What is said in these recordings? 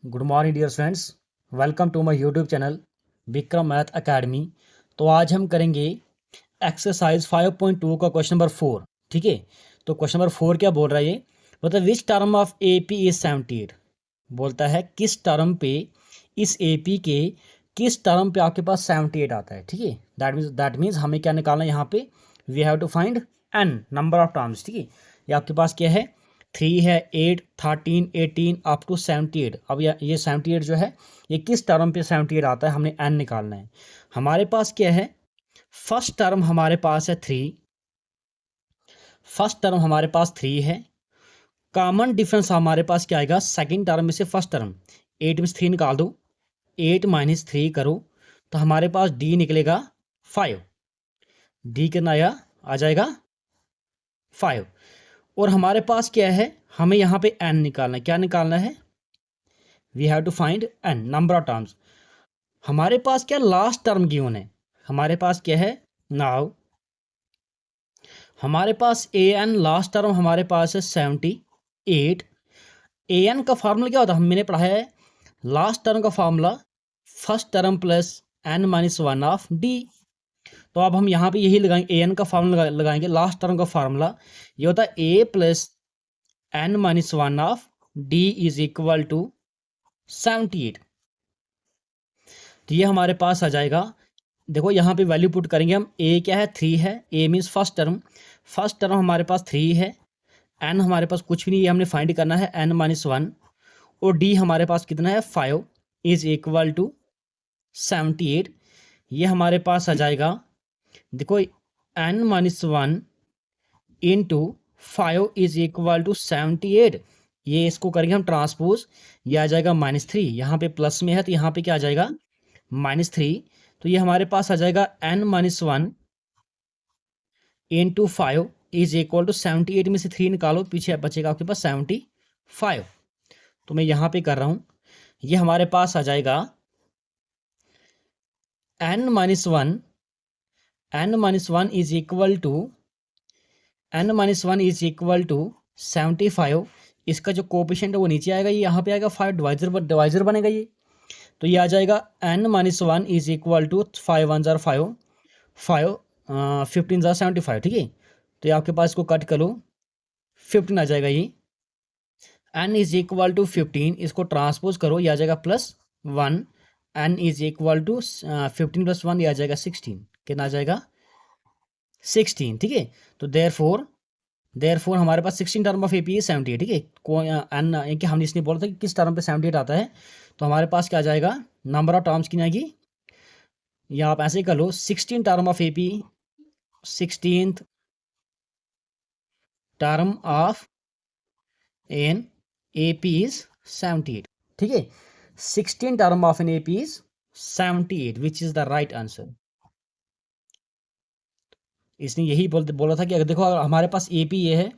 Good morning dear friends, welcome to my YouTube channel Vikram math academy. तो आज हम करेंगे एक्सरसाइज 5.2 का क्वेश्चन नंबर 4। ठीक है, तो क्वेश्चन नंबर 4 क्या बोल रहा है ये मतलब which term of AP is 78। बोलता है किस टर्म पे, इस एपी के किस टर्म पे आपके पास 78 आता है। ठीक है, दैट मीन्स हमें क्या निकालना है यहाँ पे, we have to find n number of terms. ठीक है, ये आपके पास क्या है, 3 है, 8, 13, 18 अप टू 78। अब ये 78 जो है ये किस टर्म पे 78 आता है, हमने एन निकालना है। हमारे पास क्या है, फर्स्ट टर्म हमारे पास है 3, फर्स्ट टर्म हमारे पास 3 है। कॉमन डिफरेंस हमारे पास क्या आएगा, सेकंड टर्म में से फर्स्ट टर्म, 8 में से 3 निकाल दो, 8 माइनस 3 करो तो हमारे पास डी निकलेगा 5। डी कितना आया, आ जाएगा 5। और हमारे पास क्या है, हमें यहाँ पे एन निकालना है। क्या निकालना है, we have to find n number of terms. हमारे पास क्या लास्ट टर्म गिवन है, हमारे पास क्या है नाउ, हमारे पास ए एन लास्ट टर्म हमारे पास है 78। ए एन का फार्मूला क्या होता है, मैंने पढ़ा है लास्ट टर्म का formula first term plus n minus 1 of d. तो अब हम यहाँ पे यही लगाएंगे, ए एन का फार्मूला लगाएंगे, लास्ट टर्म का फार्मूला ये होता है a plus n minus 1 of d is equal to 78। तो ये हमारे पास आ जाएगा, देखो यहाँ पे वैल्यू पुट करेंगे हम, ए क्या है 3 है, a means first term, first term हमारे पास 3 है, एन हमारे पास कुछ भी नहीं है, हमने फाइंड करना है एन माइनस 1, और डी हमारे पास कितना है 5 इज इक्वल टू 78। ये हमारे पास आ जाएगा, देखो n minus 1 into 5 is equal to 78। ये इसको करेंगे हम ट्रांसपोज, ये आ जाएगा -3, यहाँ पे प्लस में है तो यहाँ पे क्या आ जाएगा -3। तो ये हमारे पास आ जाएगा n minus 1 into 5 is equal to 78 में से 3 निकालो, पीछे बचेगा आपके पास 75। तो मैं यहाँ पे कर रहा हूँ, ये हमारे पास आ जाएगा n minus 1 is equal to is equal to 75। इसका जो कोएफिशिएंट है वो नीचे आएगा, ये यहाँ पे आएगा 5, डिवाइजर बनेगा ये। तो ये आ जाएगा n minus 1 is equal to 5 1 जार 5, 15 जार 75। ठीक है, तो ये आपके पास इसको कट करो, 15 आ जाएगा ये, n इज इक्वल टू 15, इसको ट्रांसपोज करो, ये आ जाएगा +1, n इज इक्वल टू 15 + 1, ये आ जाएगा 16। कितना आ जाएगा 16। ठीक है, तो देयरफॉर हमारे पास 16 टर्म ऑफ एपी 78। ठीक है, कोई एन कि हमने इसने बोला था कि किस टर्म पे 78 आता है, तो हमारे पास क्या आ जाएगा, नंबर ऑफ टर्म्स की आएगी, या आप ऐसे ही कर लो 16 term of AP, 16th term of an AP is 78। ठीक है, 16 term of an AP is 78 which is the right answer. इसने यही बोला था कि अगर देखो अगर हमारे पास ए पी ये है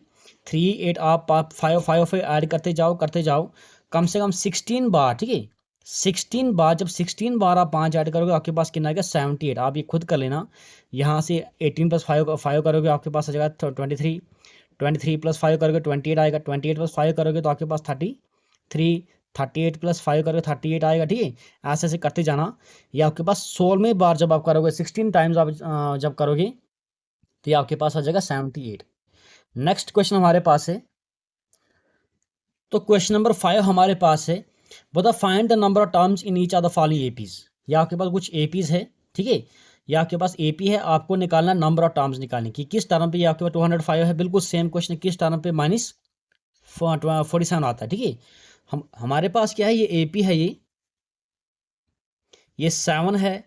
3 8, आप 5 ऐड करते जाओ कम से कम 16 बार। ठीक है, 16 बार, जब 16 बार आप 5 ऐड करोगे आपके पास कितना आएगा 78। आप ये खुद कर लेना, यहाँ से 18 + 5 करोगे आपके पास आ जाएगा 23, 23 + 5 करोगे 28 आएगा, 28 + 5 करोगे तो आपके पास 33, 38 + 5 करोगे 38 आएगा। ठीक है, ऐसे ऐसे करते जाना, ये आपके पास 16वें बार जब आप करोगे, 16 टाइम्स आप जब करोगे तो ये आपके पास आ जाएगा 78। नेक्स्ट क्वेश्चन हमारे पास है, तो क्वेश्चन नंबर 5 हमारे पास है, बता find the number of terms in each of the following APs. या आपके पास कुछ एपीज है, ठीक है, या आपके पास एपी है, आपको निकालना नंबर ऑफ टर्म्स निकालने की, किस टर्म पे ये आपके पास 205 है, बिल्कुल सेम क्वेश्चन, किस टर्म पे -47 आता है। ठीक है, हमारे पास क्या है, ये एपी है, ये 7 है,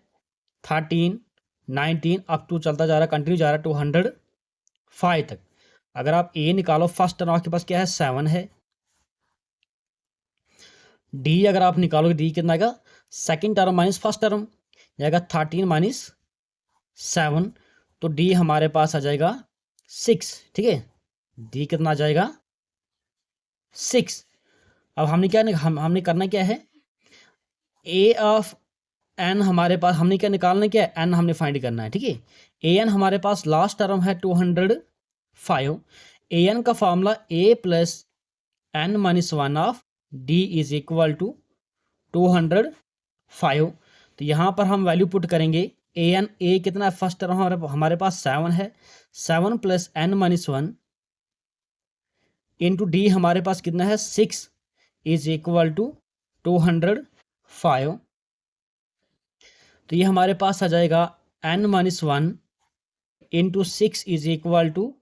13, 19 अप टू चलता जा रहा है, कंटिन्यू जा रहा है 205 तक। अगर आप ए निकालो, फर्स्ट टर्म आपके पास क्या है 7 है, डी अगर आप निकालोगे डी कितना आएगा, second term minus first term जाएगा 13 - 7, तो डी हमारे पास आ जाएगा 6। ठीक है, डी कितना आ जाएगा 6। अब हमने करना क्या है, ए ऑफ एन हमारे पास हमने क्या निकालना, क्या है एन हमने फाइंड करना है। ठीक है, ए एन हमारे पास लास्ट टर्म है 205, ए एन का formula a plus n minus 1 of d is equal to 205। तो यहाँ पर हम वैल्यू पुट करेंगे ए कितना है, फर्स्ट टर्म हमारे पास 7 है, 7 plus n minus 1 into d हमारे पास कितना है 6 इज इक्वल टू 205। तो ये हमारे पास आ जाएगा n minus 1 into 6 is equal to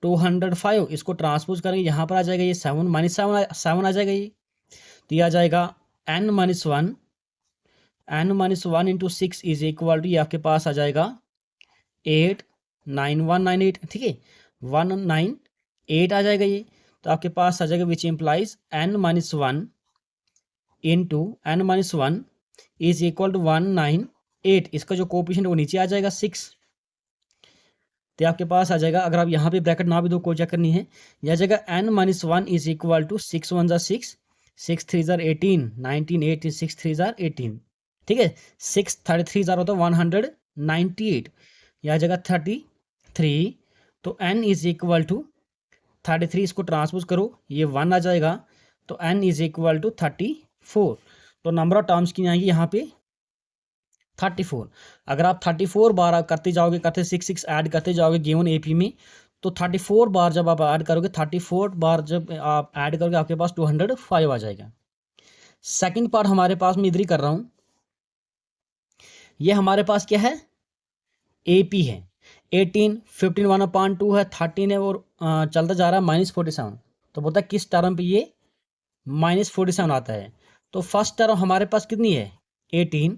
205। इसको ट्रांसपोज करेंगे, यहाँ पर आ जाएगा ये 7 माइनस 7 आ जाएगा ये। तो ये आ जाएगा n minus 1 into 6 is equal to, ये आपके पास आ जाएगा 89198, ठीक है, 198 आ जाएगा ये। तो आपके पास आ जाएगा which implies n minus 1 into n minus 1 is equal to 198। इसका जो कोएफिशिएंट वो नीचे आ जाएगा 6। तो आपके पास आ जाएगा, अगर आप यहाँ पे ब्रैकेट ना भी दो कोई चक्कर नहीं है, यह आ जाएगा n minus 1 is equal to 6 1 6, 6 3 18, 19 8 6 3 18, ठीक है, 6 33 होता है 198, यह आ जाएगा 33। तो n इज इक्वल टू 33, इसको ट्रांसपोज करो, ये 1 आ जाएगा, तो n इज इक्वल टू 34। तो नंबर ऑफ टर्म्स की आएंगी यहाँ पे 34। अगर आप 34 बार आप करते जाओगे, करते 6 ऐड करते जाओगे गिवन एपी में, तो 34 बार जब आप ऐड करोगे, 34 बार जब आप ऐड करोगे आपके पास 205 आ जाएगा। सेकंड पार्ट हमारे पास मैं इधर ही कर रहा हूँ, ये हमारे पास क्या है, एपी है, 18 15 1/2 है, 13 है, और चलता जा रहा है -47। तो बोलता है किस टर्म पे ये -47 आता है। तो फर्स्ट टर्म हमारे पास कितनी है 18,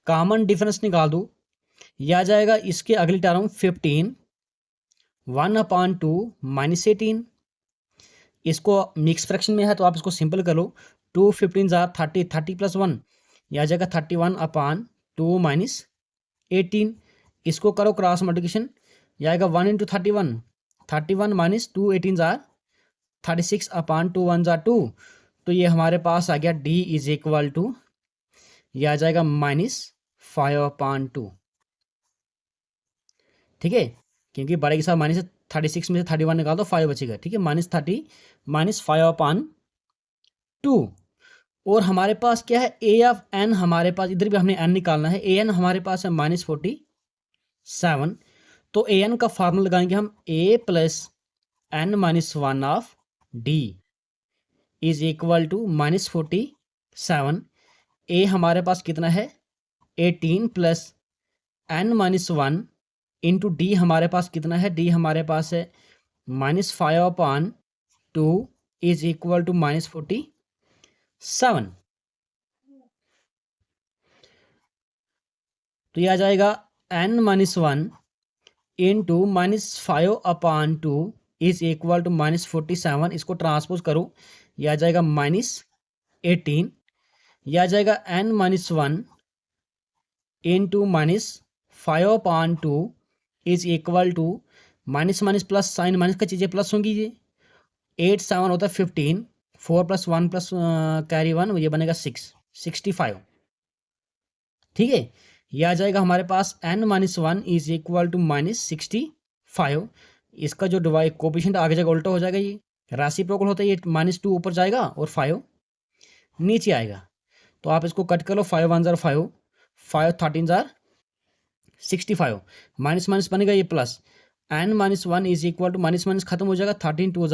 कॉमन डिफरेंस निकाल दो, यह आ जाएगा इसके अगली टर्म 15 1/2 -18। इसको मिक्स फ्रैक्शन में है तो आप इसको सिंपल कर लो, 2 15 30, 30 प्लस 1, यह आ जाएगा 31/2 -18। इसको करो क्रॉस मल्टीप्लिकेशन, यह आएगा 1 इंटू 31, 31 माइनस 2 18 36/2 1 2। तो ये हमारे पास आ गया d इज इक्वल टू, यह आ जाएगा -5/2, ठीक है, क्योंकि बड़े के साथ माइनस 36 में से 31 निकाल दो 5 बचेगा, ठीक है, -5/2। और हमारे पास क्या है a ऑफ n, हमारे पास इधर भी हमने n निकालना है, a n हमारे पास है -47। तो a n का फार्मूला लगाएंगे हम, a plus n minus 1 of d is equal to -47। a हमारे पास कितना है 18 plus n minus 1 into d हमारे पास कितना है, d हमारे पास है -5/2 इज इक्वल टू -47। तो यह आ जाएगा n minus 1 into -5/2 is equal to -47। इसको ट्रांसपोज करो, यह आ जाएगा -18। यह आ जाएगा n minus 1 into -5/2 is equal to minus minus plus, sign minus का चीज़ें प्लस होंगी, ये 8 7 होता है 15, 4 प्लस 1 प्लस कैरी 1, ये बनेगा 65, ठीक है। यह आ जाएगा हमारे पास n minus 1 is equal to -65। इसका जो डिवाइड कोएफिशिएंट आगे जगह उल्टा हो जाएगा, ये रेसिप्रोकल होता है, ये -2 ऊपर जाएगा और 5 नीचे आएगा। तो आप इसको कट कर लो, 5 1 5, 5 13 65, माइनस माइनस बनेगा ये plus, n minus 1 is equal to minus minus खत्म हो जाएगा, 13 2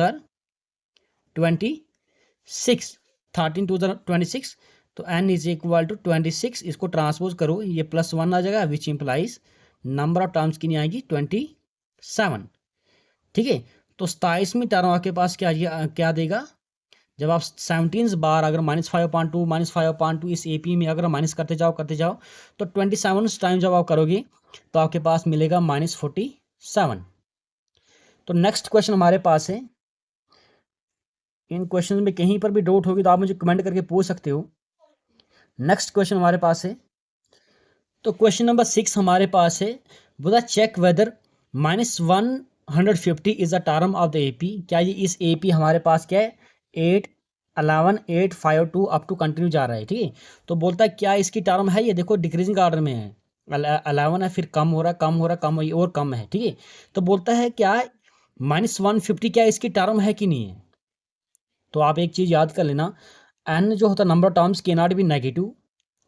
26, 13 2 26। तो n इज इक्वल टू 26। इसको ट्रांसपोज करो, ये +1 आ जाएगा, which implies number of terms की नहीं आएगी 27, ठीक है। तो 27वीं टर्म आपके पास क्या देगा, जब आप 17 बार अगर -5/2 इस एपी में अगर माइनस करते जाओ तो 27 टाइम जब आप करोगे तो आपके पास मिलेगा -47। तो नेक्स्ट क्वेश्चन हमारे पास है, इन क्वेश्चन में कहीं पर भी डाउट होगी तो आप मुझे कमेंट करके पूछ सकते हो। नेक्स्ट क्वेश्चन हमारे पास है, तो क्वेश्चन नंबर 6 हमारे पास है, बोला check whether -150 is the term of the AP. क्या ये इस एपी हमारे पास क्या है 8 11 8 5 2 अप टू कंटिन्यू जा रहा है, ठीक है। तो बोलता है क्या इसकी टर्म है, ये देखो डिक्रीजिंग ऑर्डर में है, 11 है, फिर कम हो रहा और कम है, ठीक है। तो बोलता है क्या -150 क्या इसकी टर्म है कि नहीं है। तो आप एक चीज़ याद कर लेना, एन जो होता है नंबर ऑफ टर्म्स के नॉट भी नेगेटिव,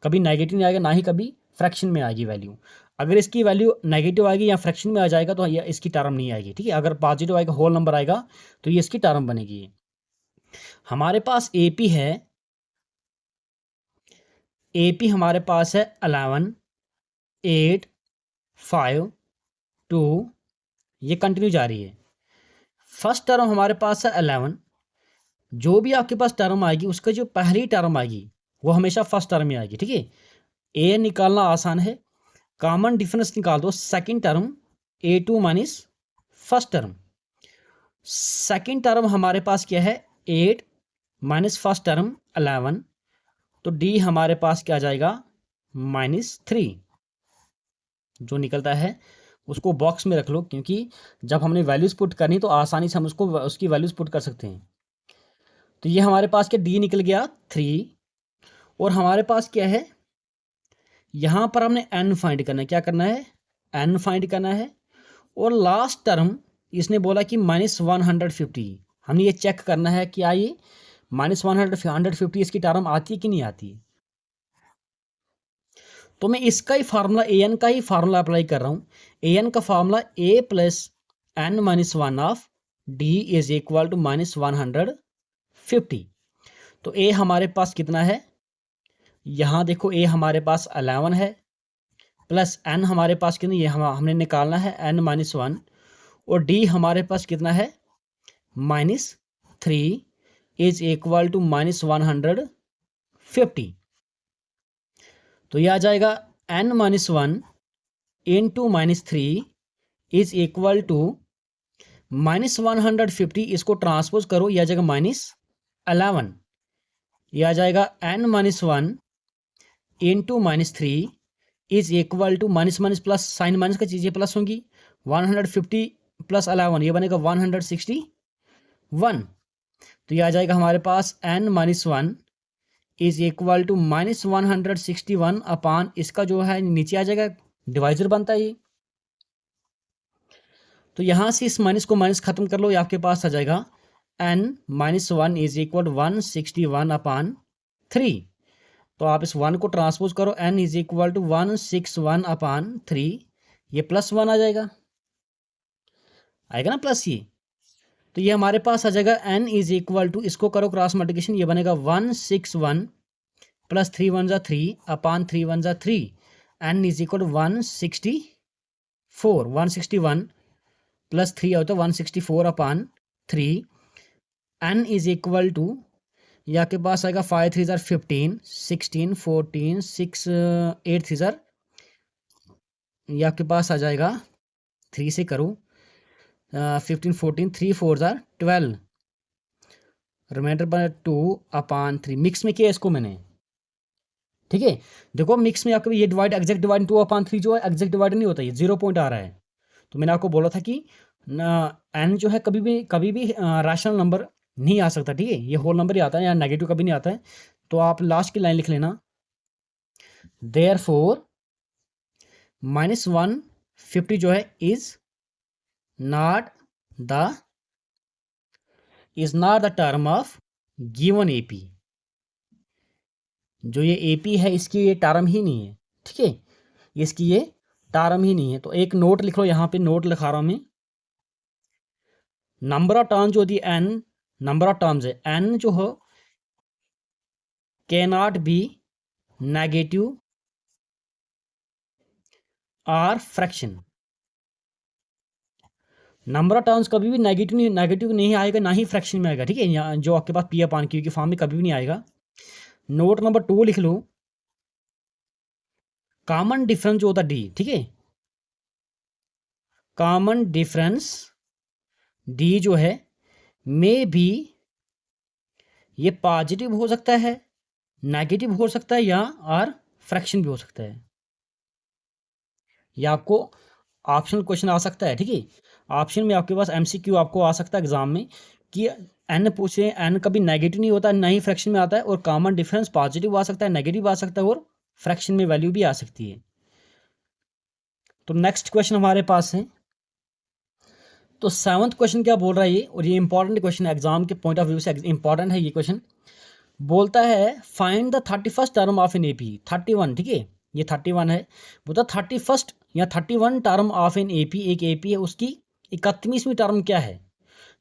कभी नेगेटिव नहीं आएगा, ना ही कभी फ्रैक्शन में आएगी वैल्यू। अगर इसकी वैल्यू नेगेटिव आएगी या फ्रैक्शन में आ जाएगा तो ये इसकी टर्म नहीं आएगी, ठीक है। अगर पॉजिटिव आएगा, होल नंबर आएगा, तो ये इसकी टर्म बनेगी। हमारे पास एपी है, एपी हमारे पास है 11, 8, 5, 2, ये कंटिन्यू जा रही है। फर्स्ट टर्म हमारे पास है 11, जो भी आपके पास टर्म आएगी उसका जो पहली टर्म आएगी वो हमेशा फर्स्ट टर्म में आएगी, ठीक है। ए निकालना आसान है, कॉमन डिफरेंस निकाल दो, second term A2 minus first term. Second term हमारे पास क्या है 8 माइनस फर्स्ट टर्म 11, तो डी हमारे पास क्या आ जाएगा -3। जो निकलता है उसको बॉक्स में रख लो, क्योंकि जब हमने वैल्यूज पुट करनी तो आसानी से हम उसको उसकी वैल्यूज पुट कर सकते हैं। तो ये हमारे पास क्या डी निकल गया 3, और हमारे पास क्या है यहाँ पर हमने एन फाइंड करना है। क्या करना है, एन फाइंड करना है। और लास्ट टर्म इसने बोला कि -150, हमने ये चेक करना है कि ये -150 इसकी टर्म आती है कि नहीं आती। तो मैं इसका ही फार्मूला ए एन का ही फार्मूला अप्लाई कर रहा हूँ। ए एन का formula a plus n minus one of d is equal to -150। तो ए हमारे पास कितना है, यहाँ देखो ए हमारे पास 11 है, प्लस एन हमारे पास कितना, ये हमने निकालना है n-1, और डी हमारे पास कितना है -3 इज इक्वल टू -150। तो ये आ जाएगा n-1 into -3 is equal to -150। इसको ट्रांसपोज करो, यह आ जाएगा -11। यह आ जाएगा n-1 into -3 is equal to minus minus plus, sign minus का चीज़ें प्लस होंगी, 150 प्लस 11 ये बनेगा 161। तो ये आ जाएगा हमारे पास n-1 इज इक्वल टू -161 अपान, इसका जो है नीचे आ जाएगा, डिवाइजर बनता है ये। तो यहाँ से इस माइनस को माइनस खत्म कर लो, ये आपके पास आ जाएगा n-1 इज इक्वल टू 161 अपान 3। तो आप इस 1 को ट्रांसपोज करो, n इज इक्वल टू 161 अपान 3, ये +1 आ जाएगा, आएगा ना प्लस ये। तो ये हमारे पास आ जाएगा n इज इक्वल टू, इसको करो क्रॉस मल्टीप्लिकेशन, ये बनेगा 161 प्लस 3 1 ज़ा 3 अपान 3 1 ज़ा 3, n is equal to 161 plus 3 होता है 164 upon 3, n is equal to, या के पास आएगा 5 3 ज़ा 15, 16 14 6 8 3 ज़ा, ये आपके पास आ जाएगा 3 से करो 15 14 3 4 ज़ा 12, रिमाइंडर बना 2 अपान 3। मिक्स में किया इसको मैंने, ठीक है। देखो मिक्स में आपको ये डिवाइड, एग्जैक्ट डिवाइड 2 अपान 3 जो है एग्जैक्ट डिवाइड नहीं होता, ये 0 पॉइंट आ रहा है। तो मैंने आपको बोला था कि एन जो है कभी भी रैशनल नंबर नहीं आ सकता, ठीक है, ये होल नंबर ही आता है या नेगेटिव कभी नहीं आता है। तो आप लास्ट की लाइन लिख लेना, देयरफॉर -150 जो है is not the term of given AP. जो ये एपी है इसकी ये टर्म ही नहीं है, ठीक है, इसकी ये टर्म ही नहीं है। तो एक नोट लिख लो, यहाँ पे नोट लिखा रहा हूं मैं, नंबर ऑफ टर्म्स जो होती है n, नंबर ऑफ टर्म्स है n जो हो कैन नॉट बी नेगेटिव और फ्रैक्शन। नंबर ऑफ टर्म्स कभी भी नेगेटिव नहीं आएगा, ना ही फ्रैक्शन में आएगा, ठीक है, यहाँ जो आपके पास पी अपान क्यू की फॉर्म में कभी भी नहीं आएगा। नोट नंबर 2 लिख लो, कॉमन डिफरेंस जो होता है डी, ठीक है, कॉमन डिफरेंस डी जो है मे बी ये पॉजिटिव हो सकता है, नेगेटिव हो सकता है, या और फ्रैक्शन भी हो सकता है। या आपको ऑप्शनल क्वेश्चन आ सकता है, ठीक है, ऑप्शन में आपके पास एमसीक्यू आपको आ सकता है एग्जाम में कि एन पूछे, एन कभी नेगेटिव नहीं होता, ना ही फ्रैक्शन में आता है, और कॉमन डिफरेंस पॉजिटिव आ सकता है, नेगेटिव आ सकता है, और फ्रैक्शन में वैल्यू भी आ सकती है। तो नेक्स्ट क्वेश्चन हमारे पास है, तो 7th क्वेश्चन क्या बोल रहा है ये, और ये इंपॉर्टेंट क्वेश्चन है, एग्जाम के पॉइंट ऑफ व्यू से इंपॉर्टेंट है ये क्वेश्चन। बोलता है find the 31st term of an AP 31, ठीक है, ये 31 है। बोलता 31st या 31 टर्म ऑफ एन एपी, एक एपी है, उसकी 31वीं टर्म क्या है,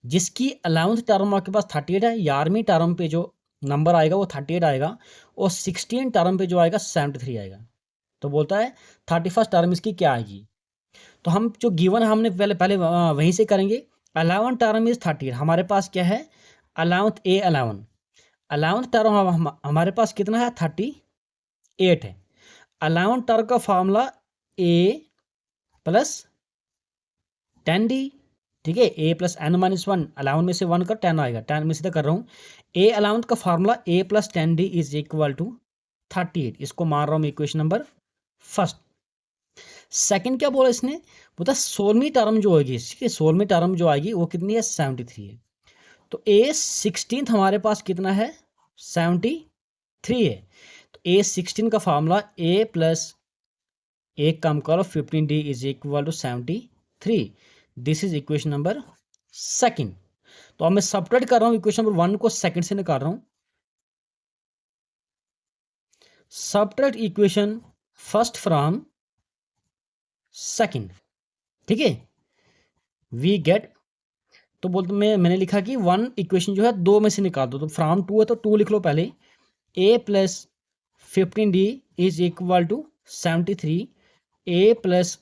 जिसकी 11th टर्म आपके पास 38 है, 11वीं टर्म पे जो नंबर आएगा वो 38 आएगा, और 16 टर्म पे जो आएगा 73 आएगा। तो बोलता है 31st टर्म इसकी क्या आएगी। तो हम जो गिवन है हमने पहले पहले वहीं से करेंगे। 11 टर्म इज 38, हमारे पास क्या है 11th ए 11, 11th टर्म हमारे पास कितना है 38 है। 11th टर्म का फॉर्मूला ए प्लस 10d, ठीक है, a plus n minus one, 11 में से 1 कर 10 आएगा, 10 में से तो कर रहा हूँ। ए 11th का formula a plus 10d is equal to 38, इसको मान रहा हूँ मैं इक्वेशन नंबर फर्स्ट। सेकंड क्या बोला इसने, बोला 16वीं टर्म जो होगी, ठीक है, 16वीं टर्म जो आएगी वो कितनी है 73 है। तो ए 16th हमारे पास कितना है 73 है। तो ए 16 का फॉर्मूला ए प्लस एक कम करो 15d is equal to 73, this is equation number second. तो अब मैं सब्ट्रैक्ट कर रहा हूं इक्वेशन नंबर 1 को सेकंड से निकाल रहा हूं। Subtract equation first from second, ठीक है, वी गेट, तो बोलते मैंने लिखा कि 1 इक्वेशन जो है 2 में से निकाल दो, तो फ्रॉम 2 है तो 2 लिख लो पहले, a plus 15d is equal to 73, a plus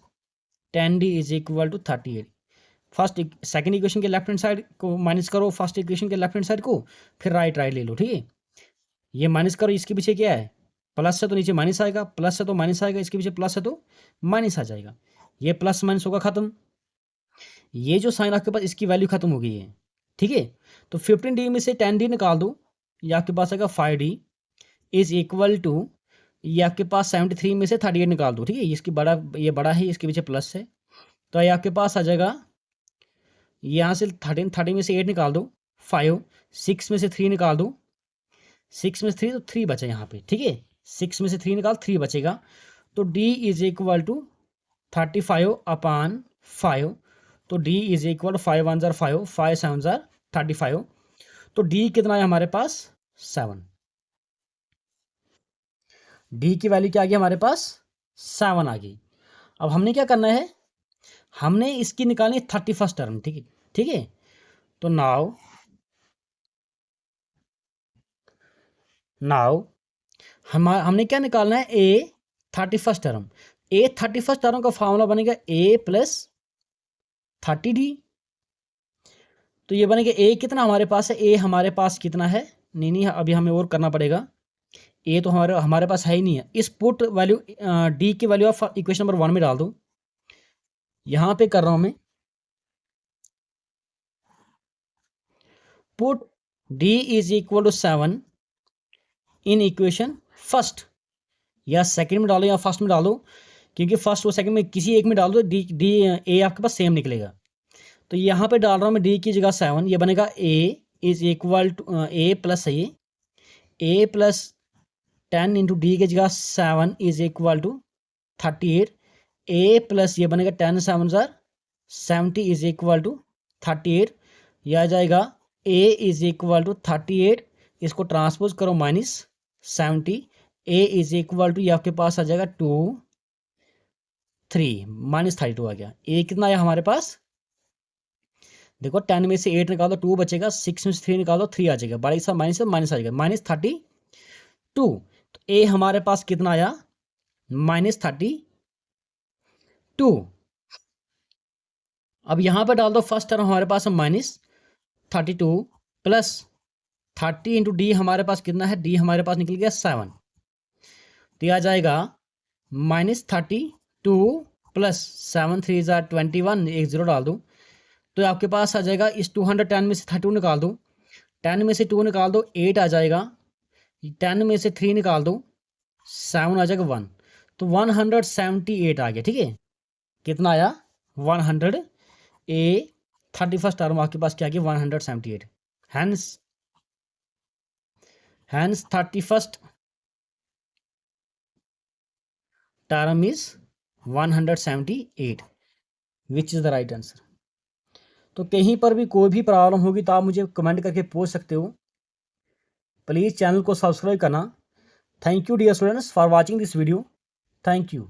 10d is equal to 38। First second equation के लेफ्ट हैंड साइड को माइनस करो, फर्स्ट इक्वेशन के लेफ्ट हैंड साइड को, फिर राइट राइट ले लो, ठीक है। ये माइनस करो, इसके पीछे क्या है प्लस है तो नीचे माइनस आएगा, प्लस है तो माइनस आएगा, इसके पीछे प्लस है तो माइनस आ जाएगा, ये प्लस माइनस होगा खत्म। ये जो साइन आपके पास इसकी वैल्यू खत्म हो गई है, ठीक है। तो 15d में से 10d निकाल दो, ये आपके पास आएगा 5d इज इक्वल टू, ये आपके पास 73 में से 38 निकाल दो, ठीक है, इसकी बड़ा, ये बड़ा है, इसके पीछे प्लस है, तो ये आपके पास आ जाएगा, यहाँ से 30 में से 8 निकाल दो 5, 6 में से 3 निकाल दो, 6 में से 3 तो 3 बचे यहाँ पे, ठीक है, 6 में से 3 निकाल 3 बचेगा। तो d इज इक्वल टू 35/5, तो d इज इक्वल टू 5 1 जार 5, 5 7 जार 35, तो d कितना है हमारे पास 7, d की वैल्यू क्या आ गई हमारे पास 7 आ गई। अब हमने क्या करना है, हमने इसकी निकालनी 31st टर्म, ठीक है, ठीक है। तो नाउ हमने क्या निकालना है ए 31st टर्म, ए 31st टर्म का फॉर्मूला बनेगा ए प्लस 30d, तो ये बनेगा ए कितना हमारे पास है, ए हमारे पास कितना है, नहीं अभी हमें और करना पड़ेगा, ए तो हमारे पास है ही नहीं है। इस पुट वैल्यू डी की वैल्यू ऑफ इक्वेशन नंबर 1 में डाल दो, यहां पे कर रहा हूं मैं, put d is equal to 7 in equation first, या सेकंड में डालो या फर्स्ट में डालो, क्योंकि फर्स्ट और सेकंड में किसी एक में डाल दो, डी डी ए आपके पास सेम निकलेगा। तो यहाँ पे डाल रहा हूँ मैं डी की जगह 7, ये बनेगा a is equal to a plus है, ए प्लस 10 इंटू डी की जगह 7 is equal to 38, a plus ये बनेगा 10 7 जार 70 इज इक्वल टू 38, यह आ जाएगा ए इज इक्वल टू 38, इसको ट्रांसपोज करो minus 70, a is equal to ये आपके पास आ जाएगा 2 3 माइनस 32 आ गया। ए कितना आया हमारे पास, देखो 10 में से 8 निकाल दो 2 बचेगा, 6 में से 3 निकाल दो 3 आ जाएगा, बड़ा सा माइनस माइनस आ जाएगा -32। तो ए हमारे पास कितना आया -32। अब यहां पर डाल दो फर्स्ट टर्म हमारे पास है -32 प्लस 30 इंटू डी हमारे पास कितना है, डी हमारे पास निकल गया 7, तो आ जाएगा -32 प्लस 7 3 जार 21, एक जीरो डाल दो, तो आपके पास आ जाएगा, इस 210 में से 32 निकाल दो, 10 में से 2 निकाल दो 8 आ जाएगा, 10 में से 3 निकाल दो 7 आ जाएगा 1, तो 178 आ गया, ठीक है, कितना आया 100, ए 31st टर्म आपके पास क्या गया 178, hence 31st term is 178, which is the right answer. तो कहीं पर भी कोई भी प्रॉब्लम होगी तो आप मुझे कमेंट करके पूछ सकते हो। प्लीज़ चैनल को सब्सक्राइब करना। Thank you dear students for watching this video. Thank you.